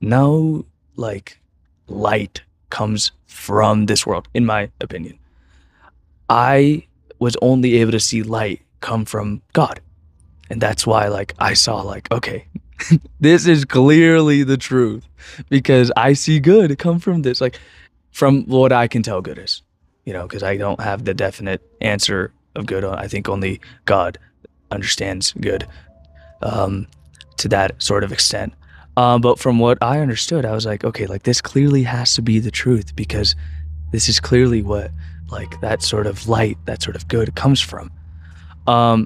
no like light comes from this world, in my opinion. I was only able to see light come from God. And that's why like I saw like, okay, this is clearly the truth because I see good come from this, like from what I can tell good is, because I don't have the definite answer of good. I think only God understands good to that sort of extent. But from what I understood, I was like, okay, like this clearly has to be the truth because this is clearly what like that sort of light, that sort of good comes from.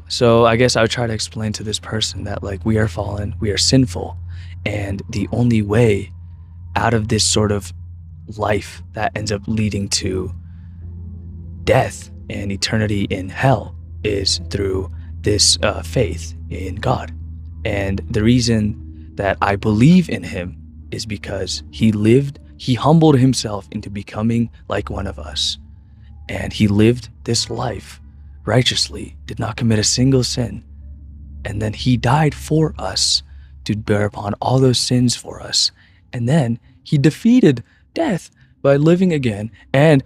So I guess I would try to explain to this person that like we are fallen, we are sinful, and the only way out of this sort of life that ends up leading to death and eternity in hell is through this faith in God. And the reason that I believe in him is because he humbled himself into becoming like one of us. And he lived this life righteously, did not commit a single sin. And then he died for us to bear upon all those sins for us. And then he defeated death by living again. And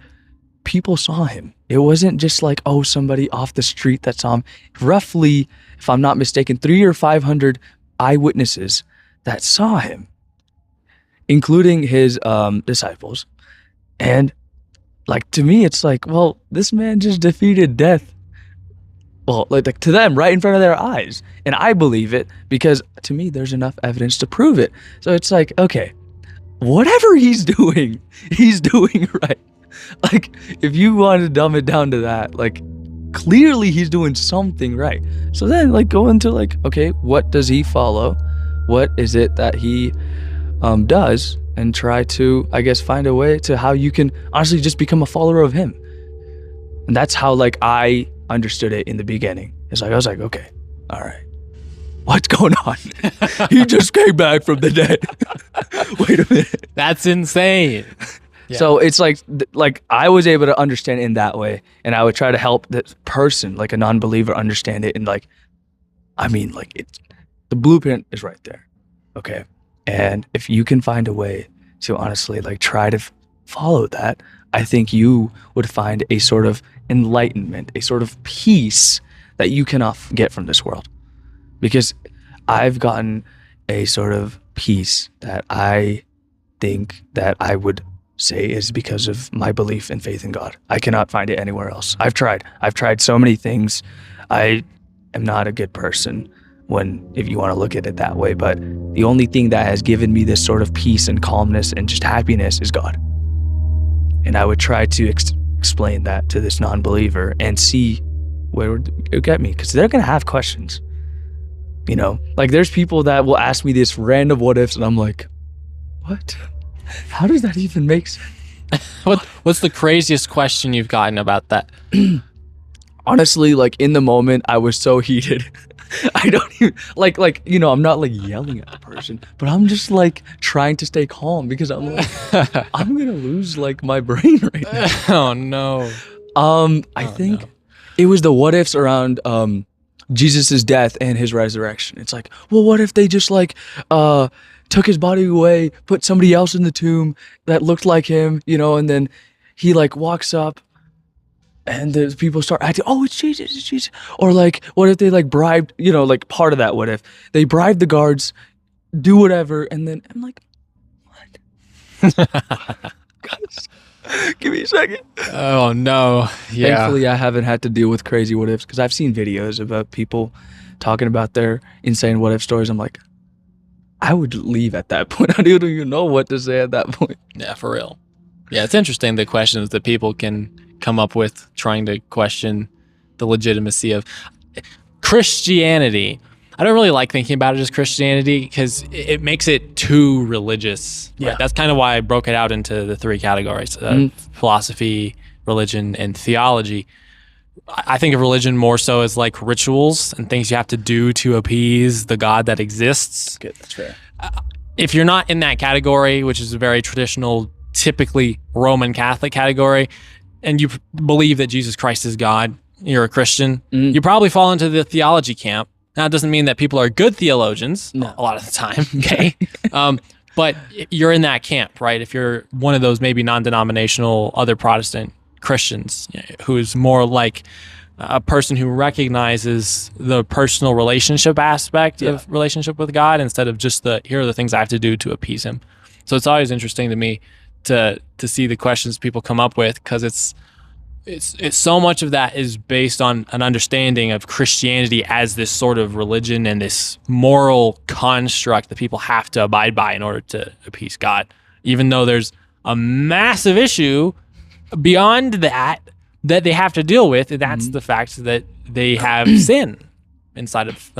people saw him. It wasn't just like, oh, somebody off the street that saw him. Roughly, if I'm not mistaken, 300 or 500 eyewitnesses that saw him, including his disciples. And like, to me, it's like, well, this man just defeated death. Well, like to them, right in front of their eyes. And I believe it because to me, there's enough evidence to prove it. So it's like, okay, whatever he's doing right. Like, if you want to dumb it down to that, like, clearly he's doing something right. So then, like, go into, like, okay, what does he follow? What is it that he does? And try to, I guess, find a way to how you can honestly just become a follower of him. And that's how, like, I understood it in the beginning. It's like, I was like, okay, all right, what's going on? He just came back from the dead. Wait a minute. That's insane. Yeah. So it's like I was able to understand in that way, and I would try to help this person, like a non-believer, understand it. And like, I mean, like it's the blueprint is right there, okay. And if you can find a way to honestly like try to follow that, I think you would find a sort of enlightenment, a sort of peace that you cannot get from this world. Because I've gotten a sort of peace that I think that I would say is because of my belief and faith in God. I cannot find it anywhere else. I've tried so many things. I am not a good person if you want to look at it that way, but the only thing that has given me this sort of peace and calmness and just happiness is God. And I would try to explain that to this non-believer and see where it would get me, because they're going to have questions. Like there's people that will ask me this random what ifs, and I'm like, what? How does that even make sense? What's the craziest question you've gotten about that? Honestly, like in the moment, I was so heated. I don't even like I'm not like yelling at the person, but I'm just like trying to stay calm because I'm like I'm gonna lose like my brain right now. Oh no. I think it was the what ifs around Jesus's death and his resurrection. It's like, well, what if they just like took his body away, put somebody else in the tomb that looked like him, and then he like walks up and the people start acting, oh, it's Jesus. Or like, what if they like bribed, like part of that, what if they bribed the guards, do whatever, and then I'm like, what? Guys, give me a second. Oh no. Yeah. Thankfully, I haven't had to deal with crazy what ifs because I've seen videos about people talking about their insane what if stories. I'm like, I would leave at that point. I don't even know what to say at that point. Yeah, for real. Yeah, it's interesting the questions that people can come up with trying to question the legitimacy of Christianity. I don't really like thinking about it as Christianity because it makes it too religious. Right? Yeah. That's kind of why I broke it out into the three categories, philosophy, religion, and theology. I think of religion more so as like rituals and things you have to do to appease the God that exists. Good, that's fair. If you're not in that category, which is a very traditional, typically Roman Catholic category, and you believe that Jesus Christ is God, you're a Christian, you probably fall into the theology camp. Now, it doesn't mean that people are good theologians a lot of the time, okay? But you're in that camp, right? If you're one of those maybe non-denominational other Protestant Christians who's more like a person who recognizes the personal relationship aspect of relationship with God instead of just here are the things I have to do to appease him. So it's always interesting to me to see the questions people come up with, because it's so much of that is based on an understanding of Christianity as this sort of religion and this moral construct that people have to abide by in order to appease God, even though there's a massive issue beyond that they have to deal with, and that's the fact that they have sin inside of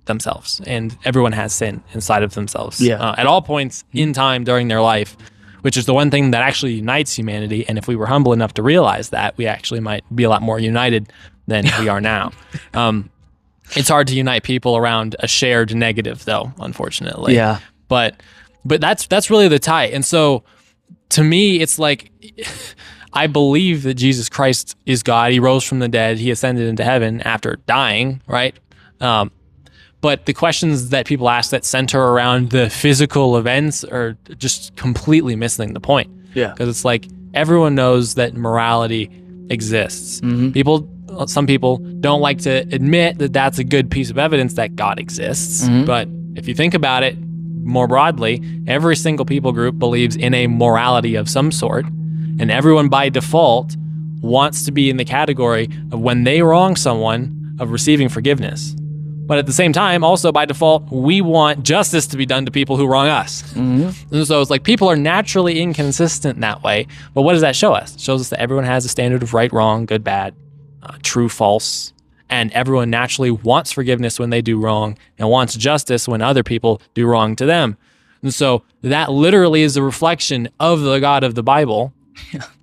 themselves, and everyone has sin inside of themselves at all points in time during their life, which is the one thing that actually unites humanity. And if we were humble enough to realize that, we actually might be a lot more united than we are now. It's hard to unite people around a shared negative, though, unfortunately. Yeah. But that's really the tie. And so to me, it's like, I believe that Jesus Christ is God. He rose from the dead. He ascended into heaven after dying, right? But the questions that people ask that center around the physical events are just completely missing the point. Yeah. Because it's like everyone knows that morality exists. Some people don't like to admit that that's a good piece of evidence that God exists. But if you think about it more broadly, every single people group believes in a morality of some sort. And everyone by default wants to be in the category of, when they wrong someone, of receiving forgiveness. But at the same time, also by default, we want justice to be done to people who wrong us. And so it's like people are naturally inconsistent that way. But what does that show us? It shows us that everyone has a standard of right, wrong, good, bad, true, false. And everyone naturally wants forgiveness when they do wrong and wants justice when other people do wrong to them. And so that literally is a reflection of the God of the Bible.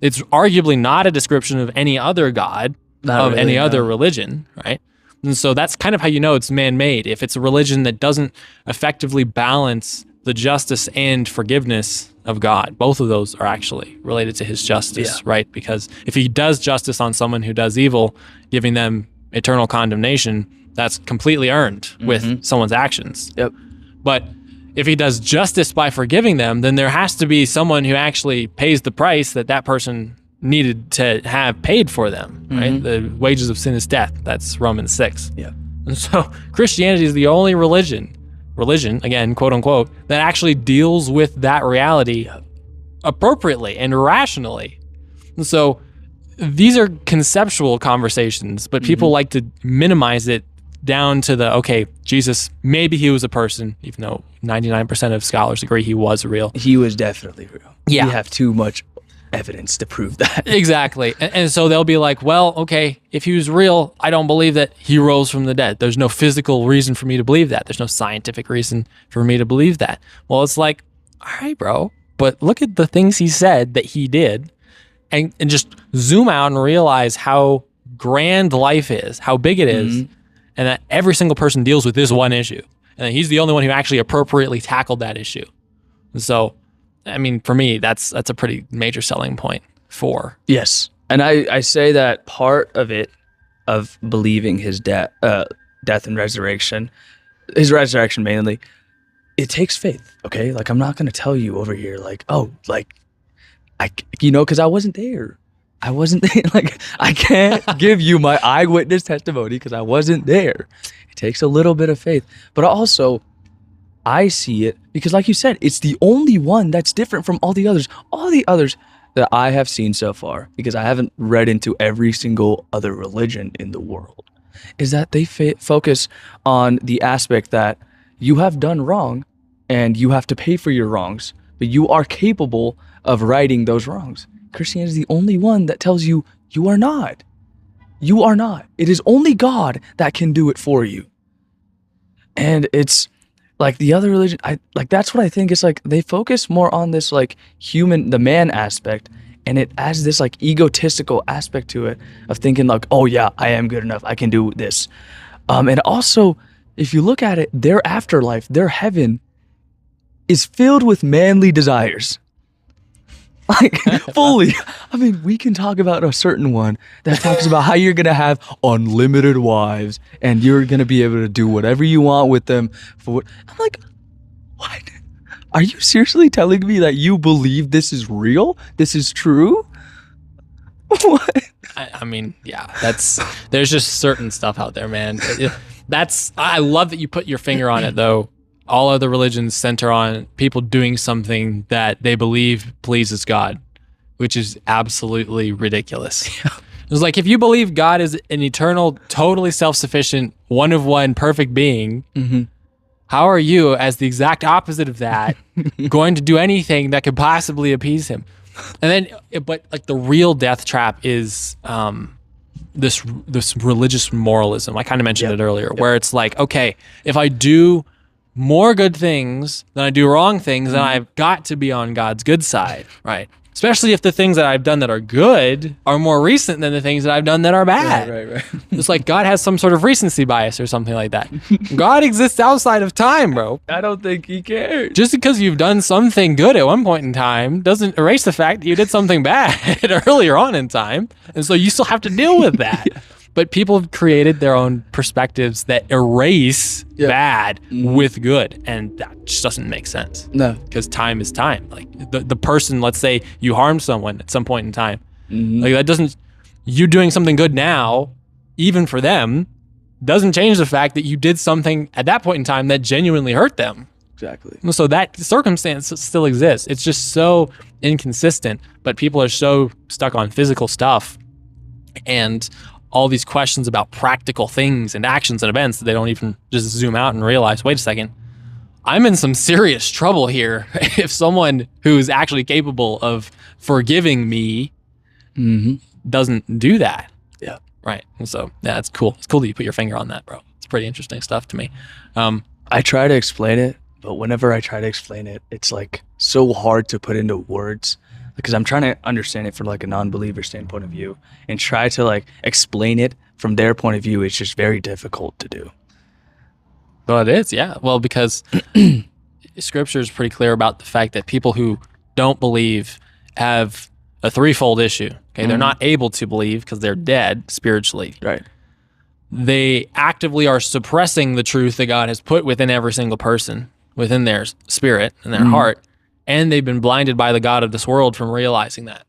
It's arguably not a description of any other God, any other religion, right? And so that's kind of how you know it's man-made. If it's a religion that doesn't effectively balance the justice and forgiveness of God, both of those are actually related to his justice, right? Because if he does justice on someone who does evil, giving them eternal condemnation, that's completely earned with someone's actions. But if he does justice by forgiving them, then there has to be someone who actually pays the price that person needed to have paid for them, right? The wages of sin is death. That's Romans 6. And so Christianity is the only religion, again, quote unquote, that actually deals with that reality appropriately and rationally. And so these are conceptual conversations, but people like to minimize it down to okay, Jesus, maybe he was a person, even though 99% of scholars agree he was real. He was definitely real. Yeah. We have too much evidence to prove that. Exactly. And so they'll be like, well, okay, if he was real, I don't believe that he rose from the dead. There's no physical reason for me to believe that. There's no scientific reason for me to believe that. Well, it's like, all right, bro, but look at the things he said that he did, and just zoom out and realize how grand life is, how big it is, and that every single person deals with this one issue. And he's the only one who actually appropriately tackled that issue. And so, I mean, for me, that's a pretty major selling point for. Yes. And I say that part of it, of believing his death and resurrection, his resurrection mainly, it takes faith, okay? Like, I'm not going to tell you over here, like, oh, like, because I wasn't there. I wasn't there. Like, I can't give you my eyewitness testimony because I wasn't there. It takes a little bit of faith. But also, I see it because, like you said, it's the only one that's different from all the others. All the others that I have seen so far, because I haven't read into every single other religion in the world, is that they focus on the aspect that you have done wrong and you have to pay for your wrongs, but you are capable of righting those wrongs. Christianity is the only one that tells you, you are not. You are not. It is only God that can do it for you. And it's like the other religion, that's what I think. It's like they focus more on this like the man aspect, and it adds this like egotistical aspect to it of thinking like, oh yeah, I am good enough, I can do this. And also, if you look at it, their afterlife, their heaven is filled with manly desires. Like, fully. I mean, we can talk about a certain one that talks about how you're going to have unlimited wives and you're going to be able to do whatever you want with them. I'm like, what? Are you seriously telling me that you believe this is real? This is true? What? I mean, yeah, there's just certain stuff out there, man. I love that you put your finger on it, though. All other religions center on people doing something that they believe pleases God, which is absolutely ridiculous. Yeah. It's like, if you believe God is an eternal, totally self-sufficient, one-of-one perfect being, how are you, as the exact opposite of that, going to do anything that could possibly appease him? And then, but like the real death trap is this religious moralism. I kind of mentioned it earlier, where it's like, okay, if I do more good things than I do wrong things, then I've got to be on God's good side, right? Especially if the things that I've done that are good are more recent than the things that I've done that are bad. Right. It's like God has some sort of recency bias or something like that. God exists outside of time, bro. I don't think he cares. Just because you've done something good at one point in time doesn't erase the fact that you did something bad earlier on in time. And so you still have to deal with that. But people have created their own perspectives that erase bad with good. And that just doesn't make sense. No. Because time is time. Like the person, let's say you harmed someone at some point in time. Like that doesn't, you doing something good now, even for them, doesn't change the fact that you did something at that point in time that genuinely hurt them. Exactly. So that circumstance still exists. It's just so inconsistent, but people are so stuck on physical stuff and all these questions about practical things and actions and events that they don't even just zoom out and realize, wait a second, I'm in some serious trouble here if someone who's actually capable of forgiving me doesn't do that. Yeah. Right. And so, yeah, it's cool. It's cool that you put your finger on that, bro. It's pretty interesting stuff to me. I try to explain it, but whenever I try to explain it, it's like so hard to put into words, because I'm trying to understand it from like a non-believer standpoint of view and try to like explain it from their point of view. It's just very difficult to do. Well, it is, yeah. Well, because scripture is pretty clear about the fact that people who don't believe have a threefold issue. Okay, they're not able to believe because they're dead spiritually. Right. They actively are suppressing the truth that God has put within every single person, within their spirit and their heart, and they've been blinded by the God of this world from realizing that.